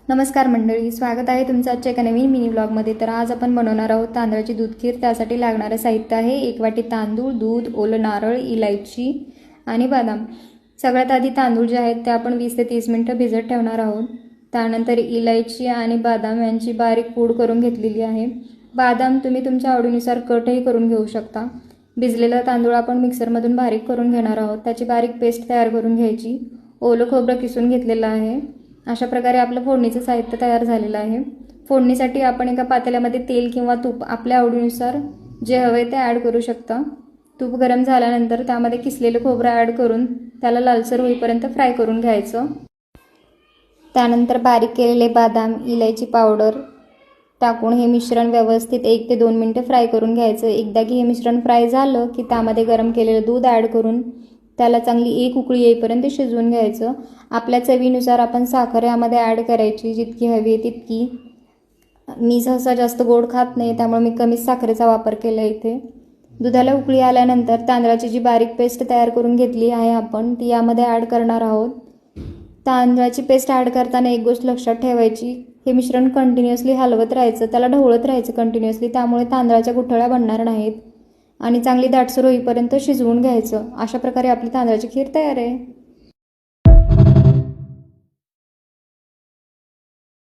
नमस्कार मंडळी, स्वागत आहे तुमचं आजच्या एका नवीन मिनी ब्लॉगमध्ये। तर आज आपण बनवणार आहोत तांदळाची दूध खीर। त्यासाठी लागणारे साहित्य आहे 1 वाटी तांदूळ, दूध, ओलं नारळ, इलायची आणि बदाम। सगळ्यात आधी तांदूळ जे आहेत ते आपण 20 ते 30 मिनिटं भिजत ठेवणार आहोत। त्यानंतर इलायची आणि बदाम यांची बारीक पूड करून घेतलेली आहे। बदाम तुम्ही तुमच्या आवडीनुसार कटही करून घेऊ शकता। भिजलेला तांदूळ आपण मिक्सरमधून बारीक करून घेणार आहोत। त्याची बारीक पेस्ट तयार करून घ्यायची। ओलं खोबरं किसून घेतलेलं आहे। अशा प्रकारे आपलं फोडणीचं साहित्य तयार झालेलं आहे। फोडणीसाठी आपण एका पातेल्यामध्ये तेल किंवा तूप आपल्या आवडीनुसार जे हवे ते ॲड करू शकता। तूप गरम झाल्यानंतर त्यामध्ये किसलेलं खोबरं ॲड करून त्याला लालसर होईपर्यंत फ्राय करून घ्यायचं। त्यानंतर बारीक केलेले बदाम, इलायची पावडर टाकून हे मिश्रण व्यवस्थित 1 ते 2 मिनिटं फ्राय करून घ्यायचं। एकदा की हे मिश्रण फ्राय झालं की त्यामध्ये गरम केलेलं दूध ॲड करून त्याला चांगली एक उकळी येईपर्यंत शिजवून घ्यायचं। आपल्या चवीनुसार आपण साखर यामध्ये ॲड करायची, जितकी हवी आहे तितकी। मी सहसा जास्त गोड खात नाही, त्यामुळे मी कमीच साखरेचा वापर केला इथे। दुधाला उकळी आल्यानंतर तांदळाची जी बारीक पेस्ट तयार करून घेतली आहे आपण ती यामध्ये ॲड करणार आहोत। तांदळाची पेस्ट ॲड करताना एक गोष्ट लक्षात ठेवायची, हे मिश्रण कंटिन्युअसली हलवत राहायचं, त्याला ढवळत राहायचं कंटिन्युअसली, त्यामुळे तांदळाच्या गुठळ्या बनणार नाहीत आणि चांगली दाटसर होईपर्यंत शिजवून घ्यायचं। अशा प्रकारे आपली तांदळाची खीर तयार आहे।